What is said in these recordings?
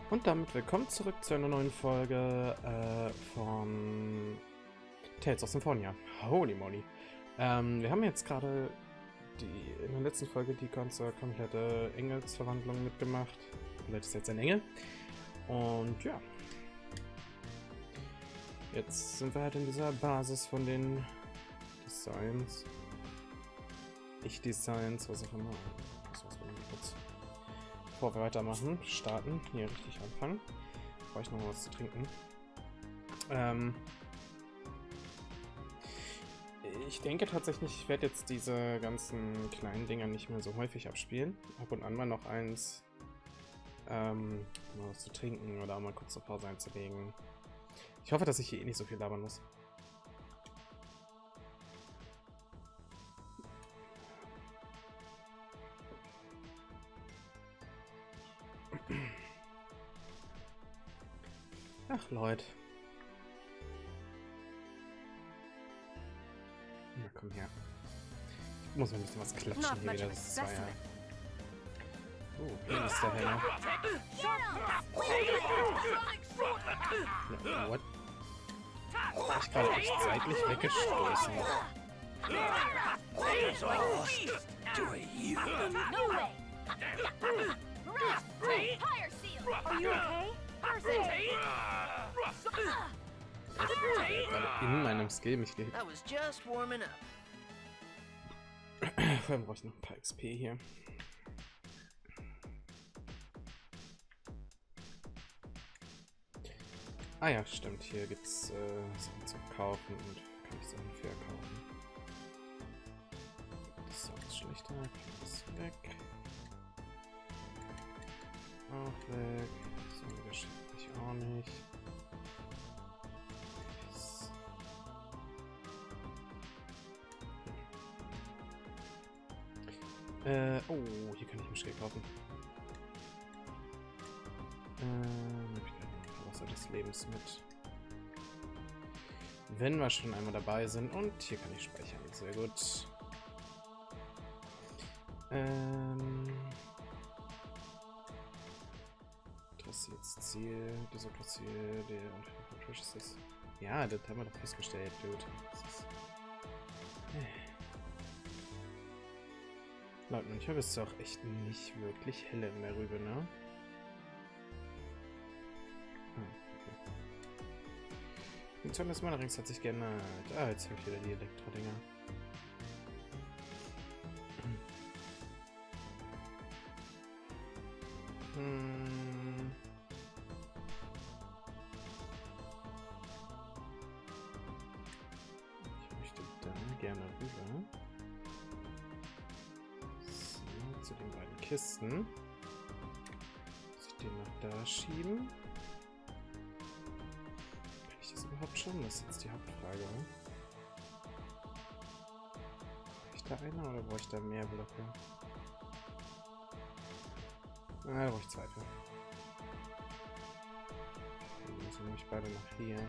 Und damit willkommen zurück zu einer neuen Folge von Tales of Symphonia. Holy moly. Wir haben jetzt gerade in der letzten Folge die ganze komplette Engelsverwandlung mitgemacht. Komplett ist jetzt ein Engel. Und ja. Jetzt sind wir halt in dieser Basis von den Designs. Ich-Designs, was auch immer. Das war's mal kurz. Bevor wir weitermachen, starten, hier richtig anfangen, brauche ich noch was zu trinken. Ich denke tatsächlich, ich werde jetzt diese ganzen kleinen Dinger nicht mehr so häufig abspielen. Ab und an mal noch eins, mal was zu trinken oder auch mal kurz zur Pause einzulegen. Ich hoffe, dass ich hier eh nicht so viel labern muss. Ach, Leute. Na, komm her. Ich muss mal ein bisschen was klatschen hier wieder. Das war ja... hier ist der Hänger. Ja, what? Hab ich gerade echt seitlich weggestoßen. In meinem Skill mich gehit. Vor allem brauche ich noch ein paar XP hier. Ah ja, stimmt. Hier gibt's Sachen zu kaufen und kann ich Sachen verkaufen. Das ist alles schlechter. Das weg. Auch weg. So eine Geschichte ich auch nicht. Oh, hier kann ich mich kaufen. Nehme ich gleich noch ein Wasser des Lebens mit. Wenn wir schon einmal dabei sind. Und hier kann ich speichern. Sehr gut. Interessiertes Ziel. Dislokaziert. Der und Precious ist. Ja, das haben wir doch festgestellt, Dude. Das ist Leute, manchmal bist du auch echt nicht wirklich helle in der Rübe, ne? Okay. Die Funktion des Mannerings hat sich geändert. Ah, jetzt habe ich wieder die Elektro-Dinger. Ich möchte da gerne rüber. Zu den beiden Kisten. Muss ich den nach da schieben? Kann ich das überhaupt schon? Das ist jetzt die Hauptfrage. Brauche ich da einer oder brauche ich da mehr Blöcke? Ah, da brauche ich zwei für. Dann müssen nämlich beide nach hier.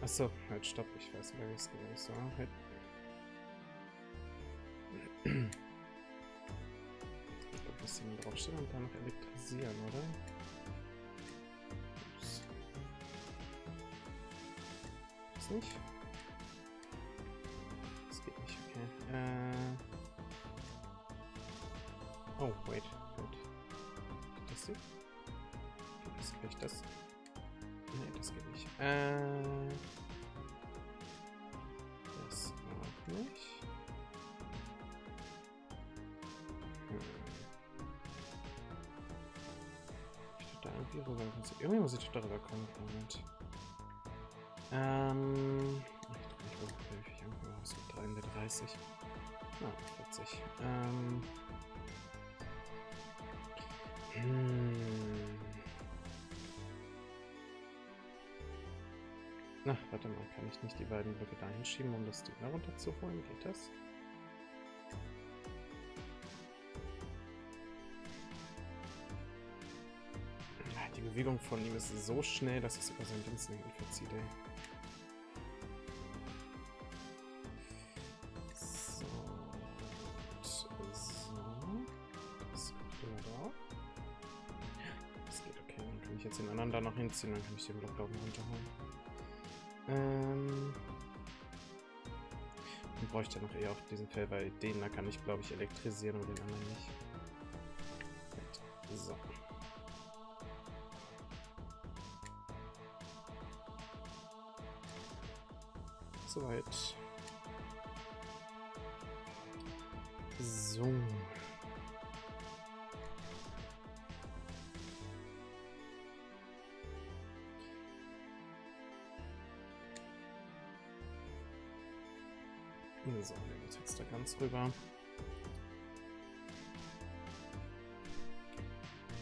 Achso, halt stopp, ich weiß nicht, wie es genau so. Halt. Ich glaube, ein bisschen draufstellen und dann noch elektrisieren, oder? Ups. Das nicht? Das geht nicht, okay. Oh, wait. Das hier? Das vielleicht das? Nee, das geht nicht. Das auch nicht. Ich tue da irgendwie rüber. Irgendwie muss ich darüber kommen. Moment. Ich drehe mich hoch, wie ich anfange. Was mit 330? Ah, 40. Na, warte mal, kann ich nicht die beiden Blöcke dahin schieben, um das Ding da runter zu holen? Geht das? Die Bewegung von ihm ist so schnell, dass ich sogar sein Dings nicht verzieht, ey. So. jetzt den anderen da noch hinziehen, dann kann ich den Block da oben runterholen. Dann bräuchte ich noch eher auf diesen Feld, weil den da kann ich, glaube ich, elektrisieren und den anderen nicht. So. Soweit. So. So, nehmen wir uns jetzt da ganz rüber.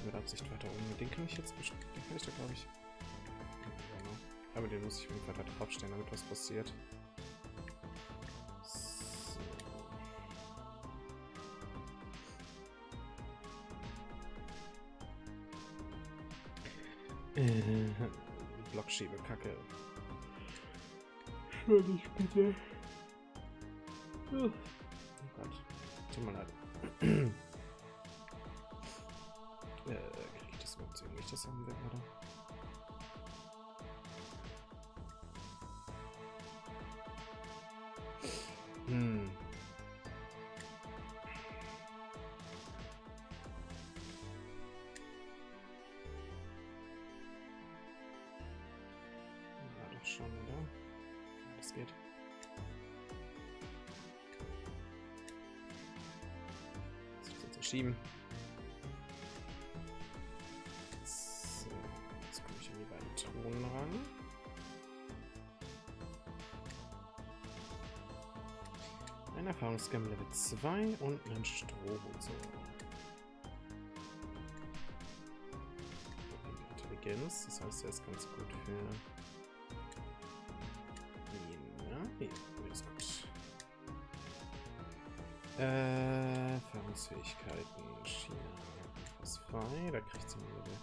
Mit Absicht weiter oben. Den kann ich jetzt bestimmt. Den kann ich da, glaube ich. Aber den muss ich auf jeden Fall da draufstellen, damit was passiert. So. Blockschiebekacke. Schön nicht bitte. Oh Gott. Tut mir leid. Krieg ich das überhaupt irgendwie? Das haben wir gerade. Ja, doch schon, oder? Ja, das geht. Das muss jetzt schieben. So, jetzt komme ich an die beiden Truhen ran. Ein Erfahrungsgem Level 2 und ein Strohhut. So. Intelligenz, das heißt, er ist ganz gut für ihn. Ja, nee, ist gut. Erfahrungsfähigkeiten. China was frei. Da kriegt sie Level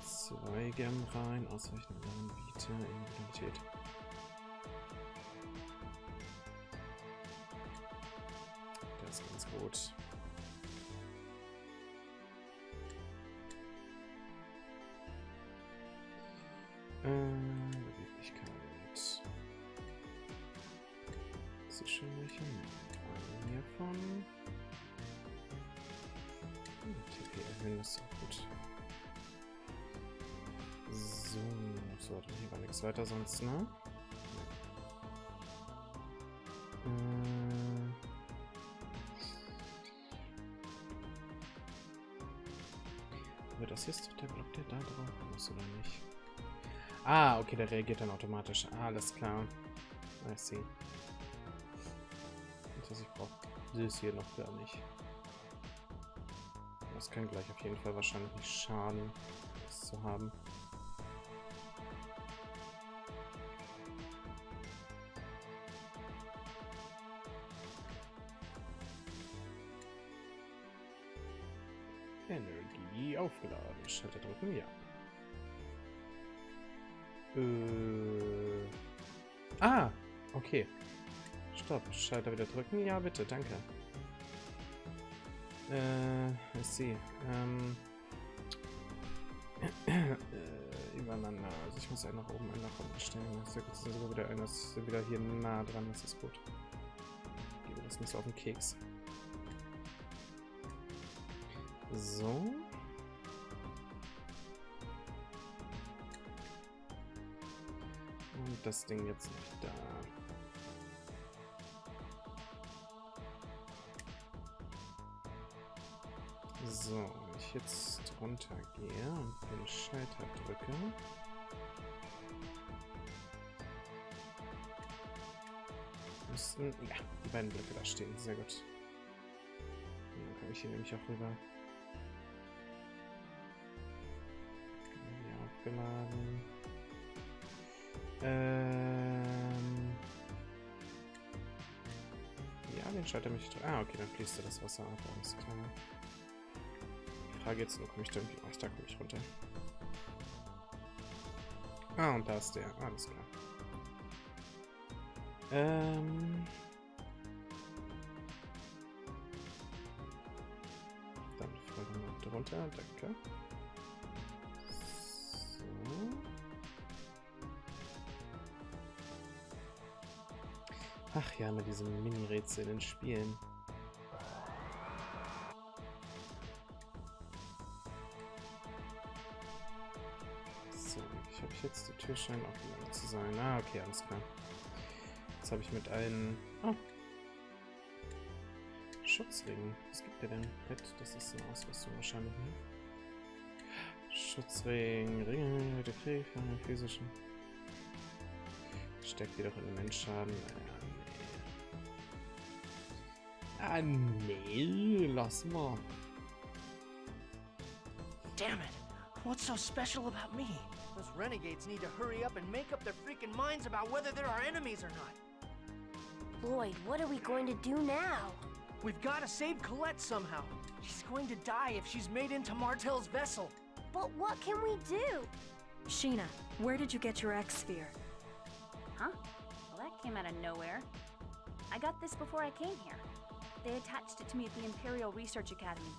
2 Gem rein. Ausreichend Anbieter, Individualität. Das ist ganz gut. Beweglichkeit. Sie schon welche? Einen hiervon. TP erhöhen ist auch gut. So, dann hier war nichts weiter sonst, ne? Aber das hier ist doch der Block, der da drauf muss, oder nicht? Ah, okay, der reagiert dann automatisch. Alles klar. I see. Das heißt, ich brauche das hier noch gar nicht. Das kann gleich auf jeden Fall wahrscheinlich nicht schaden, das zu haben. Energie aufgeladen. Schalter drücken, ja. Ah, okay. Stopp. Schalter wieder drücken. Ja, bitte, danke. Ich sehe. Übereinander. Also ich muss einen nach oben, einen nach unten stellen. Sehr gut, sind sogar wieder einer ist wieder hier nah dran. Das ist gut. Gebe das nicht so auf den Keks. So. Und das Ding jetzt noch da. So, wenn ich jetzt runter gehe und den Schalter drücke. Müssten, ja, die beiden Blöcke da stehen. Sehr gut. Und dann komme ich hier nämlich auch rüber. Aufgeladen. Ja, den Schalter möchte ich. Ah, okay, dann fließt da das Wasser ab. Alles klar. Die Frage jetzt nur, komme ich da irgendwie. Ach, da komme ich runter. Ah, und da ist der. Alles klar. Dann folgen wir noch drunter. Danke. Ach ja, mit diesem Mini-Rätsel in den Spielen. So, ich habe jetzt die Tür scheint aufgegangen zu sein. Ah, okay, alles klar. Jetzt habe ich mit allen... Oh. Schutzring. Was gibt der denn? Pet, das ist eine Ausrüstung wahrscheinlich, ne? Schutzring, Ringe mit der Krieg, physischen. Stärkt jedoch Elementschaden. Ah, nee, lass mal. Damn it! What's so special about me? Those renegades need to hurry up and make up their freaking minds about whether they're our enemies or not. Lloyd, what are we going to do now? We've got to save Colette somehow. She's going to die if she's made into Martel's vessel. But what can we do? Sheena, where did you get your X-Sphere? Huh? Well, that came out of nowhere. I got this before I came here. They attached it to me at the Imperial Research Academy.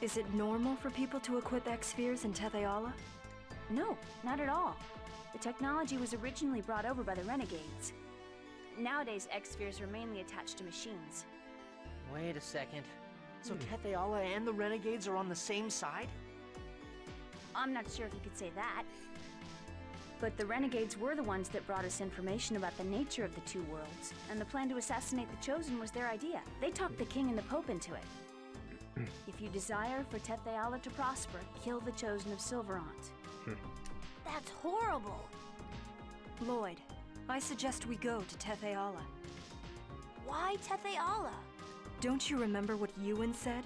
Is it normal for people to equip X-Spheres in Tetheala? No, not at all. The technology was originally brought over by the Renegades. Nowadays, X-Spheres are mainly attached to machines. Wait a second. So Tetheala and the renegades are on the same side? I'm not sure if you could say that. But the Renegades were the ones that brought us information about the nature of the two worlds, and the plan to assassinate the Chosen was their idea. They talked the King and the Pope into it. If you desire for Tetheala to prosper, kill the Chosen of Silverant. That's horrible. Lloyd, I suggest we go to Tetheala. Why Tetheala? Don't you remember what Ewan said?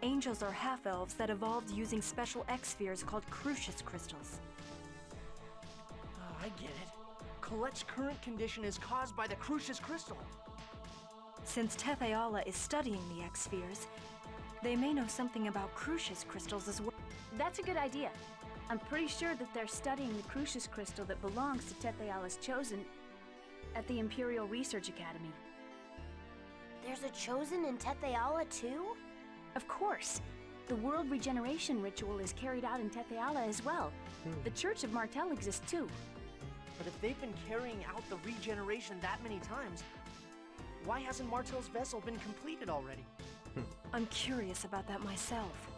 Angels are half-elves that evolved using special X-Spheres called Crucius crystals. Oh, I get it. Colette's current condition is caused by the Crucius crystal. Since Tetheala is studying the X-Spheres, they may know something about Crucius crystals as well. That's a good idea. I'm pretty sure that they're studying the Crucius crystal that belongs to Tetheala's Chosen at the Imperial Research Academy. There's a Chosen in Tetheala too? Of course. The world regeneration ritual is carried out in Tetheala as well. The Church of Martel exists too. But if they've been carrying out the regeneration that many times, why hasn't Martel's vessel been completed already? I'm curious about that myself.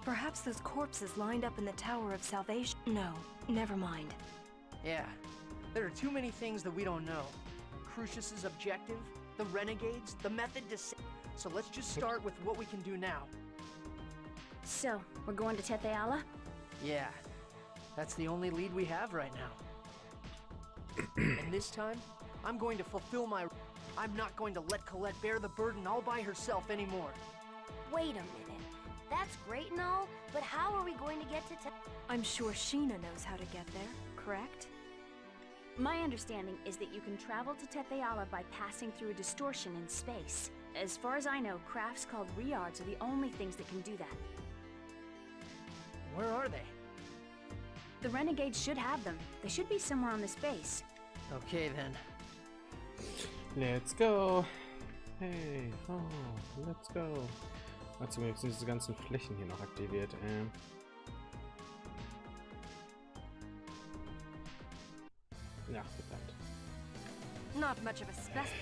Perhaps those corpses lined up in the Tower of Salvation... No, never mind. Yeah, there are too many things that we don't know. Crucius's objective, the renegades, the method to... So let's just start with what we can do now. So, we're going to Tetheala? Yeah, that's the only lead we have right now. And this time, I'm going to fulfill my... I'm not going to let Colette bear the burden all by herself anymore. Wait a minute. That's great and all, but how are we going to get to I'm sure Sheena knows how to get there, correct? My understanding is that you can travel to Tetheala by passing through a distortion in space. As far as I know, crafts called Riards are the only things that can do that. Where are they? The Renegades should have them. They should be somewhere on this base. Okay then. Let's go. Hey, oh, let's go. Hat zumindest diese ganzen Flächen hier noch aktiviert. Ja, verdammt. Not much of a specimen.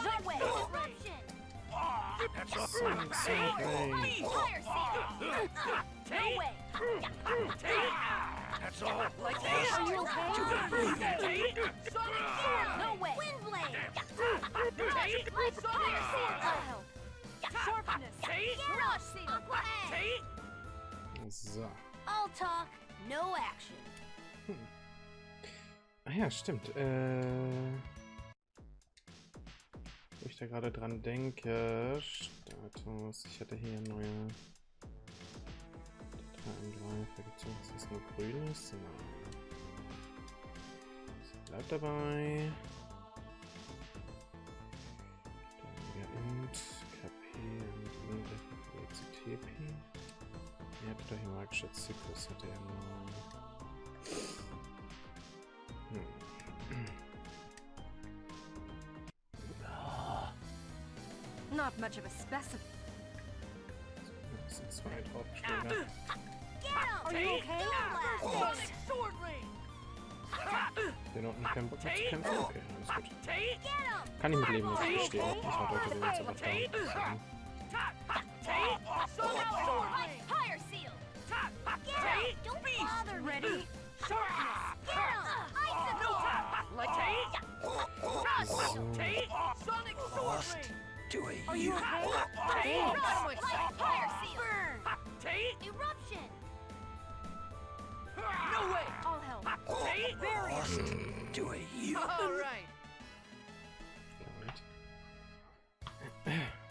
No way! Disruption! No way! That's all. Are you okay? No way! Wind blade! Like fire seal! Sharpness! Rush seal! Play! So. All talk, no action. Ah ja, stimmt. Wo ich da gerade dran denke. Status. Ich hatte hier neue 3 Vergiftung. Ist das nur grünes? Nein. Das bleibt dabei. Dann wieder int, KP und TP. Er hatte doch hier magischer Zyklus, hatte er nur. Not much of a specimen. Das sind 2 Draufschläge. Get him! Are you okay? Sonic sword ring! Den unten keinen Bock mehr zu kämpfen? Okay, alles gut. Kann ich mitleben, muss ich verstehen. Das war deutlich so jetzt aber down. Fire seal! Get him! Don't bother me! Ready? Get him! Sonic sword ring! Are you okay? Light fire seal! Burn! Eruption! No way! I'll help. Very all right. Moment.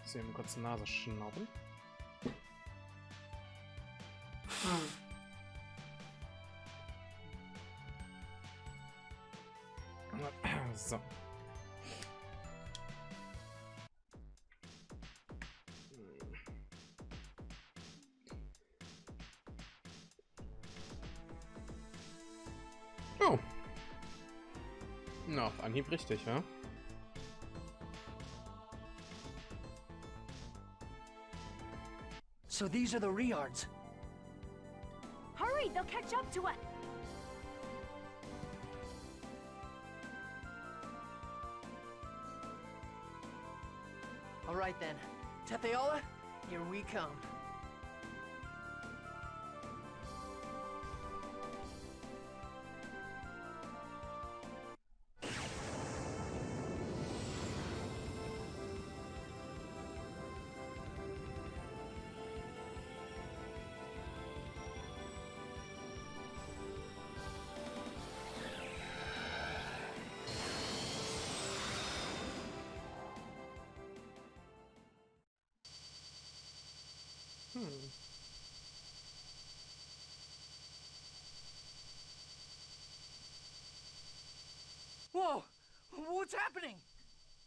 Sehen wir kurz die Nase schnauben. So. Oh. Na, auf Anhieb richtig, ja? So these are the Riards. Hurry, they'll catch up to us. All right then. Tetheola, here we come. Whoa! What's happening?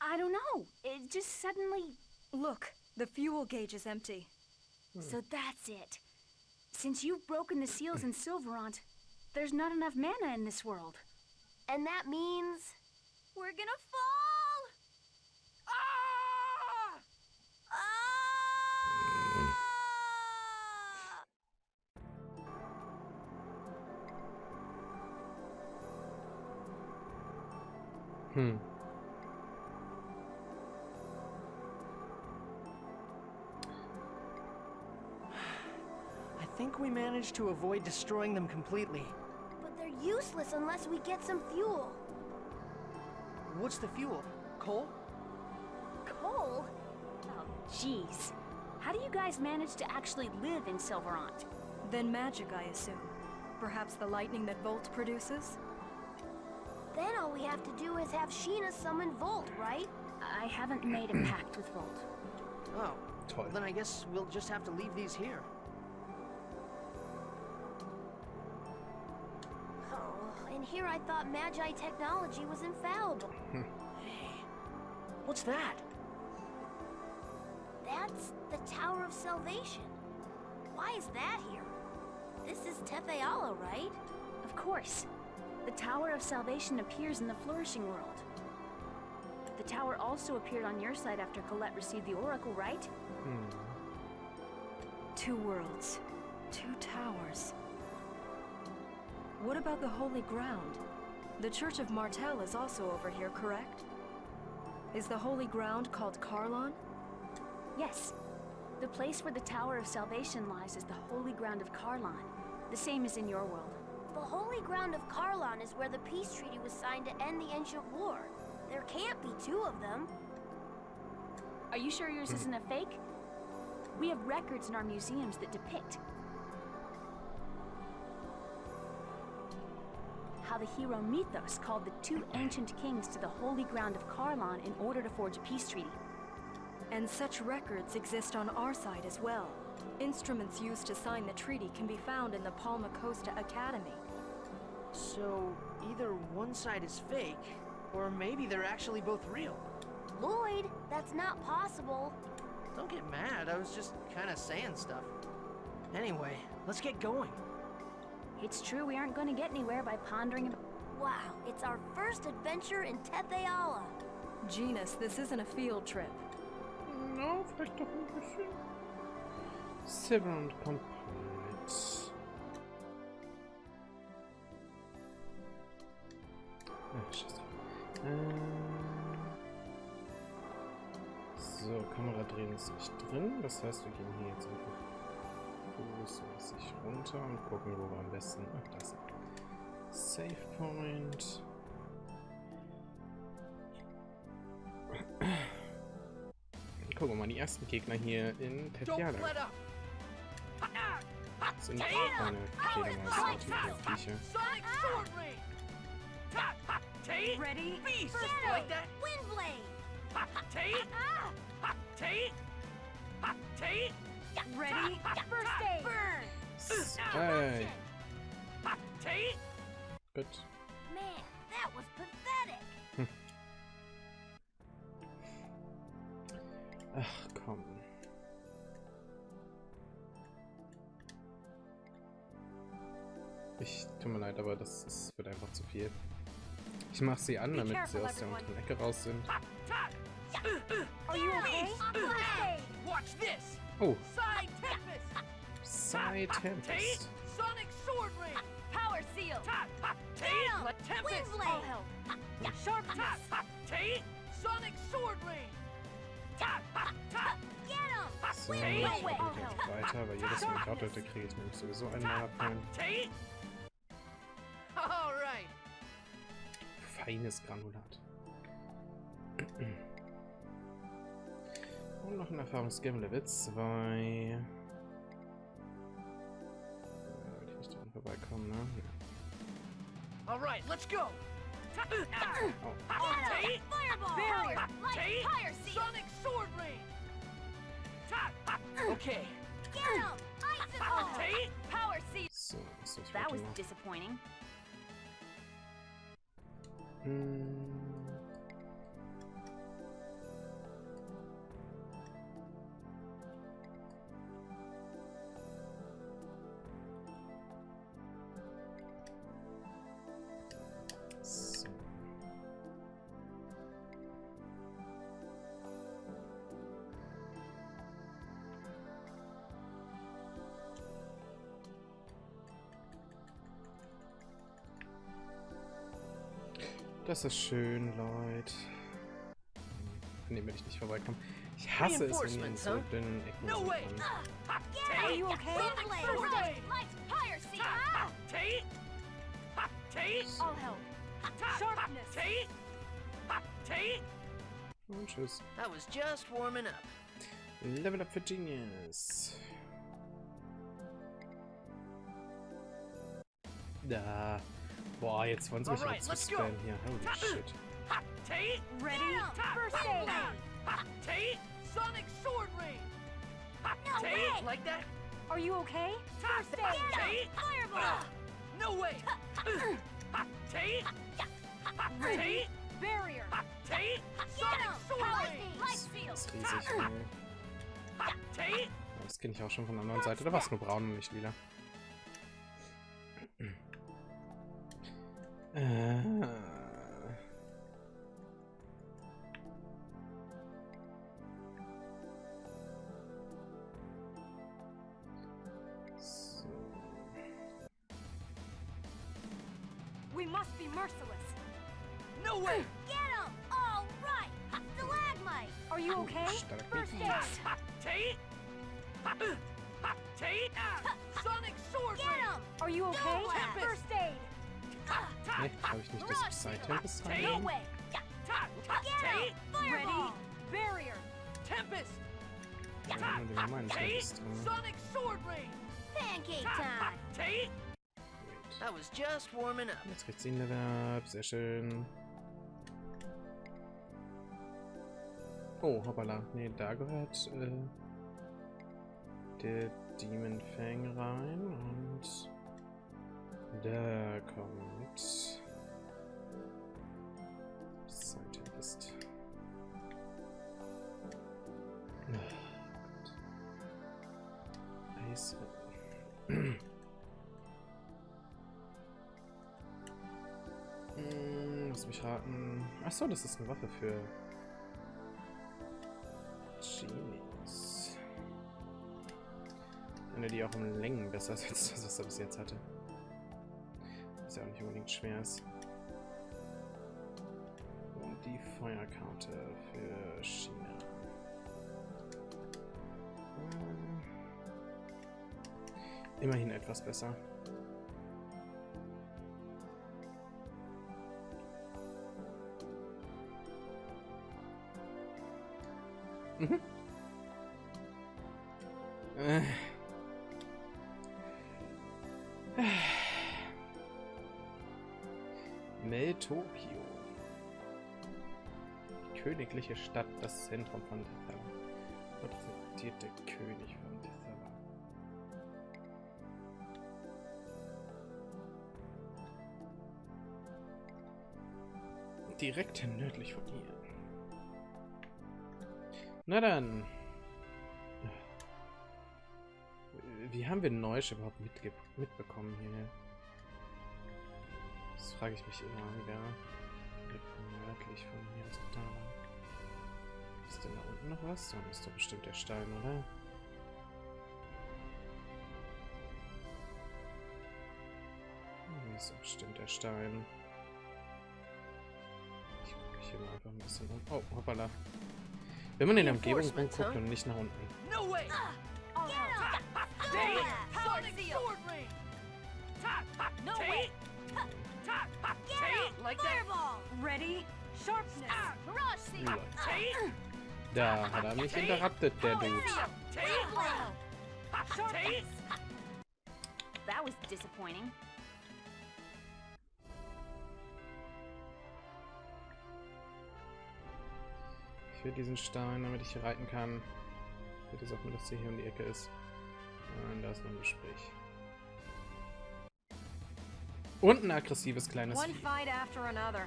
I don't know. It just suddenly... Look, the fuel gauge is empty. So that's it. Since you've broken the seals in Silverant, there's not enough mana in this world. And that means... we're gonna fall! Ah! Ah! I think we managed to avoid destroying them completely. But they're useless unless we get some fuel. What's the fuel? Coal? Coal? Oh, jeez. How do you guys manage to actually live in Silverant? Then magic, I assume. Perhaps the lightning that Volt produces? Then all we have to do is have Sheena summon Volt, right? I haven't made a pact with Volt. Oh. Toll. Then I guess we'll just have to leave these here. Oh, and here I thought Magi technology was infallible. Hey, what's that? That's the Tower of Salvation. Why is that here? This is Tetheola, right? Of course. The Tower of Salvation appears in the Flourishing World. The tower also appeared on your side after Colette received the Oracle, right? Two worlds. Two towers. What about the Holy Ground? The Church of Martel is also over here, correct? Is the Holy Ground called Carlon? Yes. The place where the Tower of Salvation lies is the Holy Ground of Carlon, the same as in your world. The Holy Ground of Carlon is where the peace treaty was signed to end the ancient war. There can't be two of them. Are you sure yours isn't a fake? We have records in our museums that depict how the hero Mythos called the two ancient kings to the Holy Ground of Carlon in order to forge a peace treaty. And such records exist on our side as well. Instruments used to sign the treaty can be found in the Palma Costa Academy. So, either one side is fake, or maybe they're actually both real. Lloyd, that's not possible. Don't get mad, I was just kinda saying stuff. Anyway, let's get going. It's true we aren't going to get anywhere by pondering about... Wow, it's our first adventure in Tetheola. Genus, this isn't a field trip. No, vielleicht doch ein bisschen. Silverant complete. So, Kamera drehen ist nicht drin. Das heißt, wir gehen hier jetzt einfach fußmäßig runter und gucken, wo wir am besten... Ach, da ist er. Save Point. Gucken wir mal, die ersten Gegner hier in Petiala. Das sind keine Fledermaus-artige Viecher. Ready? Beast! First Like aid! that? Windblade! Ready? First aid! Burn! Hey. Gut. Man, that was pathetic! Ach, komm. Tut mir leid, aber wird einfach zu viel. Ich mach sie an, damit sie aus der unteren Ecke raus sind. Are you okay? First aid! Watch this! Oh, Side Tempest! Side Tempest. Sonic Sword Ring! Power seal! Tate! Like Tempest! Windblade! Sharpness! Tate! Sonic Sword Ring! Get him! So, Windblade! ich mache gleich weiter, weil jedes Mal ich Auto kriege ich nämlich sowieso einen Mana-Point. Tate! Alright! Feines Granulat. Und noch ein Erfahrungsgame Level 2. Will ich nicht dran vorbeikommen, ne? Alright, let's go! Oh. Tate! Fireball! Barrier! Light Tate! fire seal! Sonic Sword Ring! Okay. Get him! Icicle! Tate! Power seal! So, was soll ich That heute was noch? disappointing. So. Das ist schön, Leute. An dem will ich nicht vorbeikommen. Ich hasse es, wenn ihr in so dünnen Ecken No way! sind. Are you Tate! okay? Sonic Windblade! Sword Ring! Light fire seal! Tate! Tate! I'll help. Sharpness! Tate! Tate! Und tschüss. I was just warming up. Level up für Genius. Da. Boah, jetzt wollen sie mich Alright, zu let's go. spammen hier. Holy shit. Tate! Ready? First aid! Tate! Sonic Sword Ring! No Tate! way! Like that? Are you okay? First aid! Tate! Fireball! No way! Tate! Tate! Barrier! Tate! Get Sonic him! Sword Ring! Light seal! Das ist riesig. Nee. Tate! Das kenne ich auch schon von der anderen Seite. Da war es nur braun und nicht lila. So. We must be merciless! No way! Get him! All right! Stalagmite! Are you okay? Stalagmite. First aid! Tate! Tate! Sonic Sword Get Ring! him! Are you okay? Tempest! First aid! Ne, habe ich nicht das Side Tempest rein? No way! Tate! Fireball! Barrier! Tempest! Ja, den haben wir nicht Tate! Tempest drin. Sonic Sword Ring! Pancake time! Tate! Wait. I was just warming up. Jetzt kriegt sie ein Level up. Sehr schön. Oh, hoppala. Ne, da gehört der Demon Fang rein und da kommt Side Tempest. Eis. Lass mich raten. Achso, das ist eine Waffe für Genius. Eine, die auch um Längen besser ist als das, was er bis jetzt hatte. Was ja auch nicht unbedingt schwer ist. Und die Feuerkarte für China. Immerhin etwas besser. Mhm. Tokio. Die königliche Stadt, das Zentrum von Tether. Porträtierte König von Tether. Direkt nördlich von hier. Na dann. Wie haben wir Neues überhaupt mitbekommen hier? Das frage ich mich immer wieder. Direkt nördlich von hier, also da lang. Ist denn da unten noch was? Da ist doch bestimmt der Stein, oder? Hier ist doch bestimmt der Stein. Ich gucke mich hier mal einfach ein bisschen um. Oh, hoppala. Wenn man in der Umgebung rumguckt und nicht nach unten. No way! No way! Like Fireball! Ready? Sharpness! Ja. Da hat er mich interruptet, der Dude. That was disappointing. Ich will diesen Stein, damit ich hier reiten kann. Bitte sag mir, dass der hier um die Ecke ist. Nein, da ist noch ein Gespräch. Und ein aggressives kleines One Vieh. fight after another.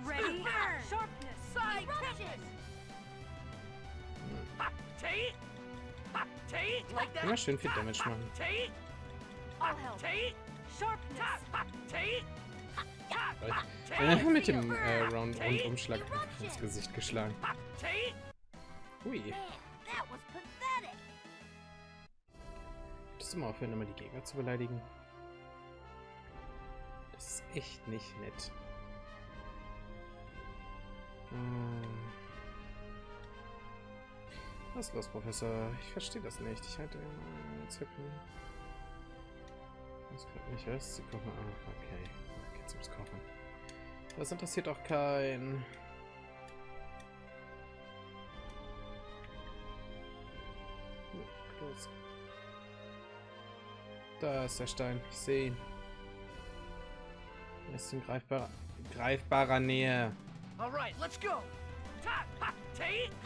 Ready? Sharpness! Immer schön viel Damage machen. I'll help. Sharpness! Mit dem Rundumschlag ins Gesicht geschlagen. Hui. Man, that was pathetic. Das immer aufhören, immer die Gegner zu beleidigen. Das ist echt nicht nett. Was ist los, Professor? Ich verstehe das nicht. Ich halte jetzt Hippen. Das kommt nicht erst. Sie kochen. Ah, okay. Geht's ums Kochen. Das interessiert auch keinen. Los. Da ist der Stein. Ich sehe ihn. Er ist in greifbarer Nähe. All right, let's go.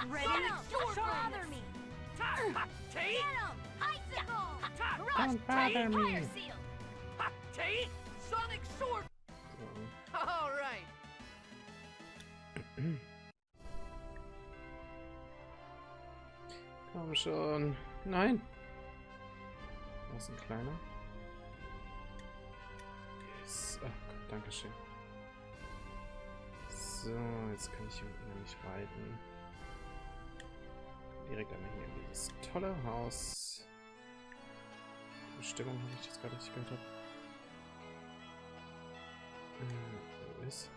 Ready? Don't bother me. Get him! Icicle! Don't bother me. Fire seal! Sonic sword. All right. Komm schon. Nein. Da ist ein kleiner. Yes. Ach Gott, dankeschön. So, jetzt kann ich hier unten nämlich reiten. Direkt einmal hier in dieses tolle Haus. Die Bestimmung, wenn ich das gerade richtig gehört habe. Wo ist?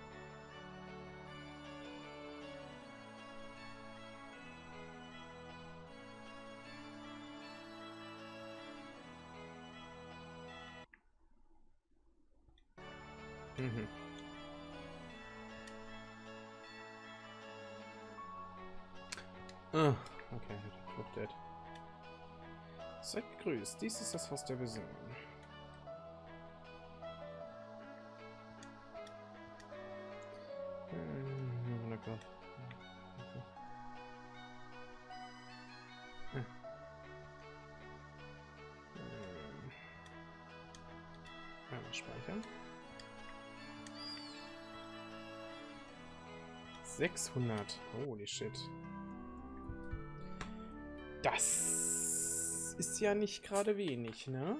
Mhm. Ah, okay, Fluchtdead. Seid gegrüßt, dies ist das Haus der Besinnung. Wunderbar. Einmal speichern. 600. Holy shit. Das ist ja nicht gerade wenig, ne?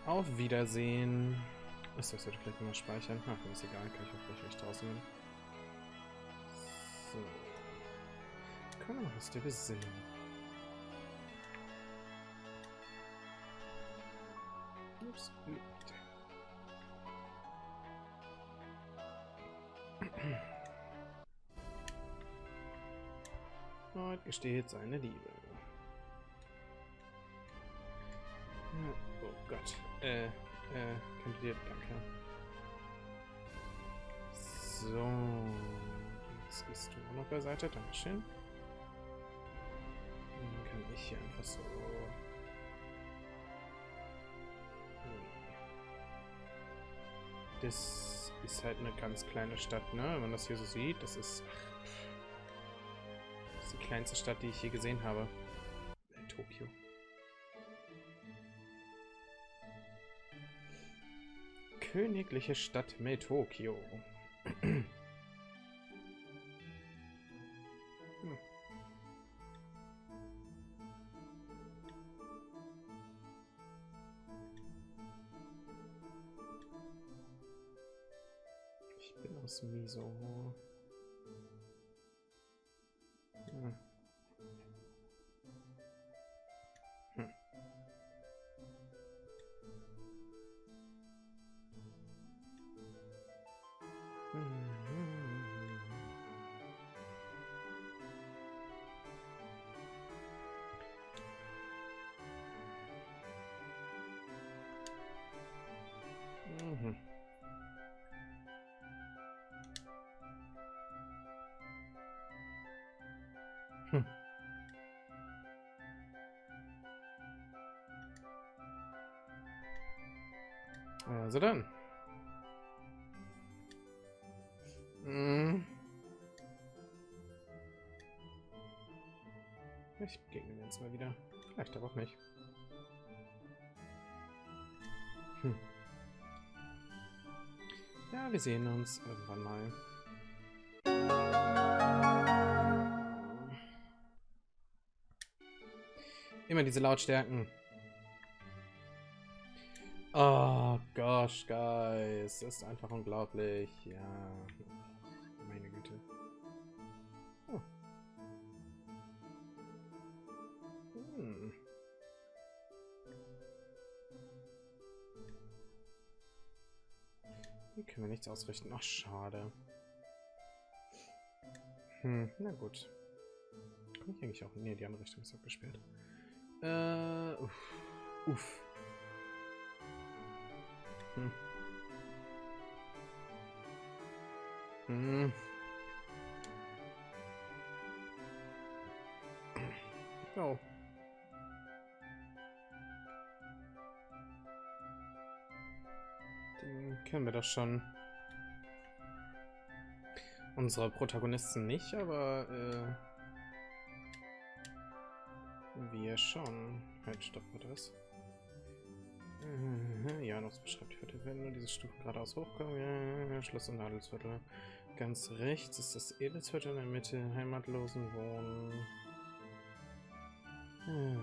Auf Wiedersehen. Achso, ich sollte vielleicht mal speichern. Ach, mir ist egal, kann ich auch gleich, wenn ich draußen bin. So. Können wir noch aus der Besinnung. Ups. Und gesteht seine Liebe. Oh Gott. Könnt ihr... Danke. So. Jetzt gehst du auch noch beiseite. Dankeschön. Dann kann ich hier einfach so... Das ist halt eine ganz kleine Stadt, ne? Wenn man das hier so sieht, das ist die kleinste Stadt, die ich je gesehen habe. In Tokio. Königliche Stadt Tokio. Hm. Ich bin aus Miso. Hm. Hm. Mhm. Hm. Also dann. Ich begegne mir jetzt mal wieder. Vielleicht aber auch nicht. Ja, wir sehen uns irgendwann mal. Immer diese Lautstärken. Oh gosh, guys. Das ist einfach unglaublich. Ja. Meine Güte. Oh. Hier können wir nichts ausrichten. Ach, schade. Na gut. Komme ich eigentlich auch? Ne, die andere Richtung ist abgesperrt. Uff. Oh. Den kennen wir doch schon. Unsere Protagonisten nicht, aber wir schon. Halt, stoppen wir das. Ja, noch beschreibt die vierte Wende. Diese Stufen geradeaus hochkommen. Ja, Schloss und Adelsviertel. Ganz rechts ist das Edelsviertel, in der Mitte Heimatlosen wohnen.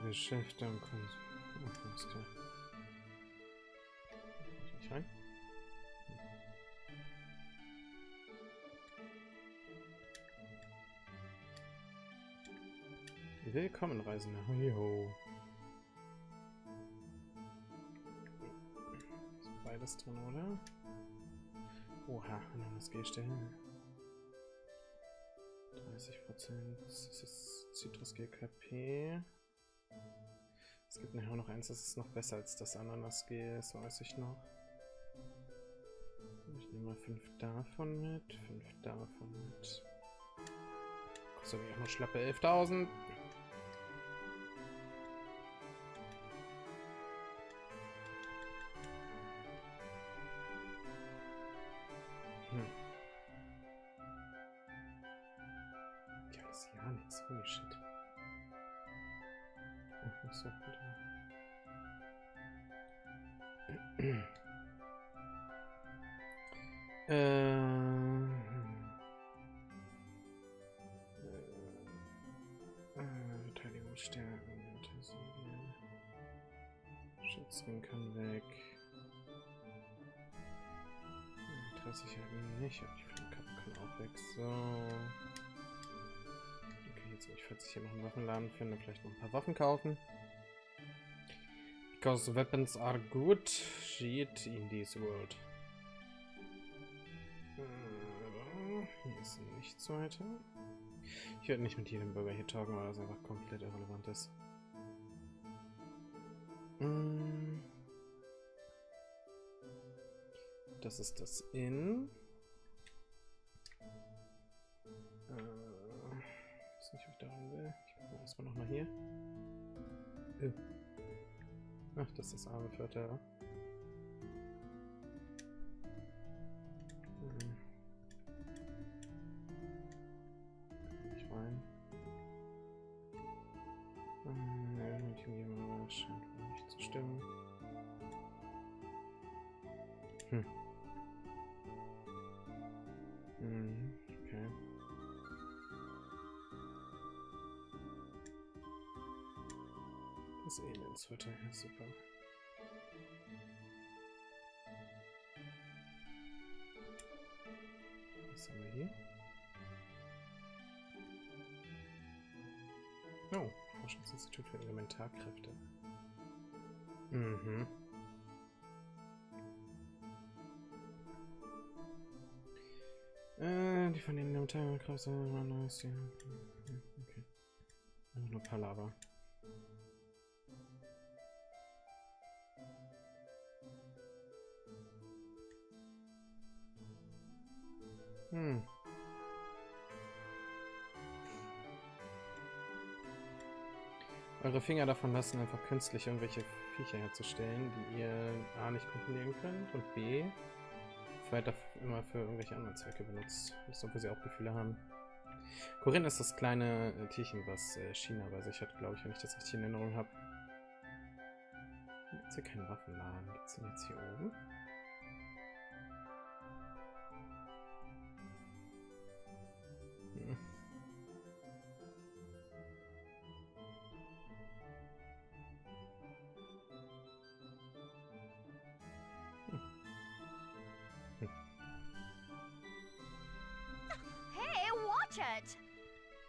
Geschäfte und Konsum. Nicht rein? Willkommen, Reisende. Hoho. Ist beides drin, oder? Oha, das G-Stellen. 30%. Das ist Citrus GKP. Es gibt nachher noch eins, das ist noch besser als das Ananas G, das weiß ich noch. Ich nehme mal 5 davon mit, 5 davon mit. Kostet mir auch noch schlappe 11.000. Ja, das ist ja nichts. Holy shit. So, Verteidigung stärken, Schützen kann weg. Interesse ich halt nicht, aber die Flammkappe kann auch weg. So. Okay, jetzt will ich, falls ich hier noch einen Waffenladen finde, vielleicht noch ein paar Waffen kaufen. Because weapons are good shit in this world. Hier ist nichts weiter. Ich werde nicht mit jedem Bürger hier talken, weil das einfach komplett irrelevant ist. Das ist das Inn. Ich weiß nicht, ob ich da rein will. Ich gucke erstmal nochmal hier. Ach, das ist das arme Viertel. Nicht rein. Ne, mit ihm scheint wohl nicht zu stimmen. Okay. Das Elendsviertel, ja super. Was haben wir hier? Oh, Forschungsinstitut für Elementarkräfte. Mhm. Die von den Elementarkräften waren neues. Okay. Einfach nur Palaver. Eure Finger davon lassen, einfach künstlich irgendwelche Viecher herzustellen, die ihr A nicht kontrollieren könnt und B weiter immer für irgendwelche anderen Zwecke benutzt, obwohl sie auch Gefühle haben. Corinne ist das kleine Tierchen, was China bei sich hat, glaube ich, wenn ich das richtig in Erinnerung habe. Gibt es hier keinen Waffenladen? Gibt es den jetzt hier oben?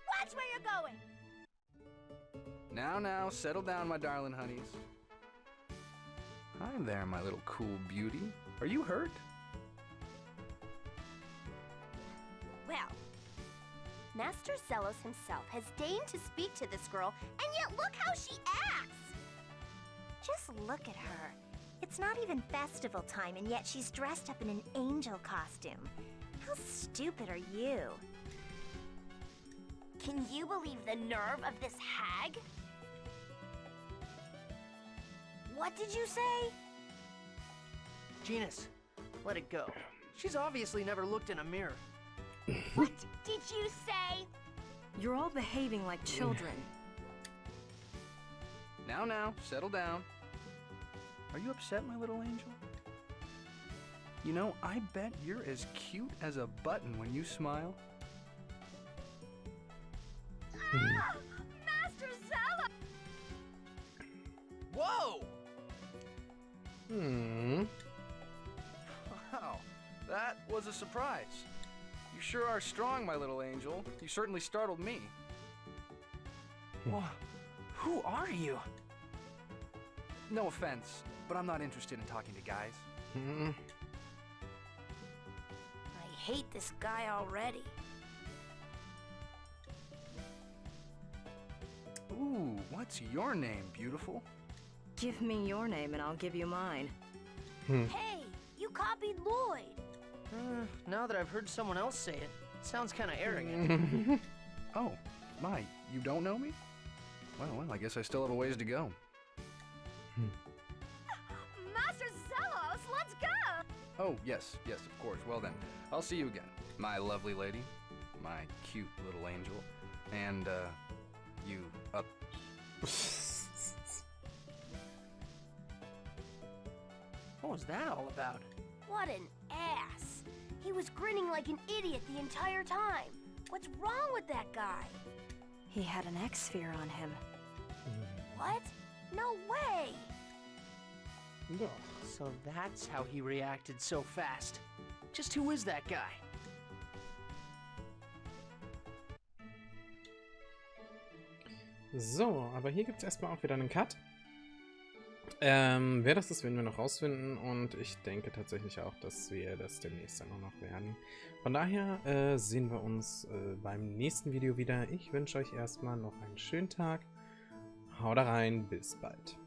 Watch where you're going! Now, settle down, my darling honeys. Hi there, my little cool beauty. Are you hurt? Well, Master Zelos himself has deigned to speak to this girl, and yet look how she acts! Just look at her. It's not even festival time, and yet she's dressed up in an angel costume. How stupid are you? Can you believe the nerve of this hag? What did you say? Genus, let it go. She's obviously never looked in a mirror. What did you say? You're all behaving like children. Now, settle down. Are you upset, my little angel? You know, I bet you're as cute as a button when you smile. Ah! Master Zelos! Whoa! Wow, that was a surprise. You sure are strong, my little angel. You certainly startled me. Whoa, who are you? No offense, but I'm not interested in talking to guys. I hate this guy already. Ooh, what's your name, beautiful? Give me your name and I'll give you mine. Hey, you copied Lloyd. Now that I've heard someone else say it, it sounds kind of arrogant. Oh, my, you don't know me? Well, I guess I still have a ways to go. Master Zelos, let's go! Oh, yes, of course. Well then, I'll see you again, my lovely lady, my cute little angel, and, you up. What was that all about? What an ass. He was grinning like an idiot the entire time. What's wrong with that guy? He had an X-sphere on him. What? No way! Ja. So that's how he reacted so fast. Just who is that guy? So, aber hier gibt es erstmal auch wieder einen Cut. Wer das ist, werden wir noch rausfinden und ich denke tatsächlich auch, dass wir das demnächst dann auch noch werden. Von daher sehen wir uns beim nächsten Video wieder. Ich wünsche euch erstmal noch einen schönen Tag. Haut rein, bis bald.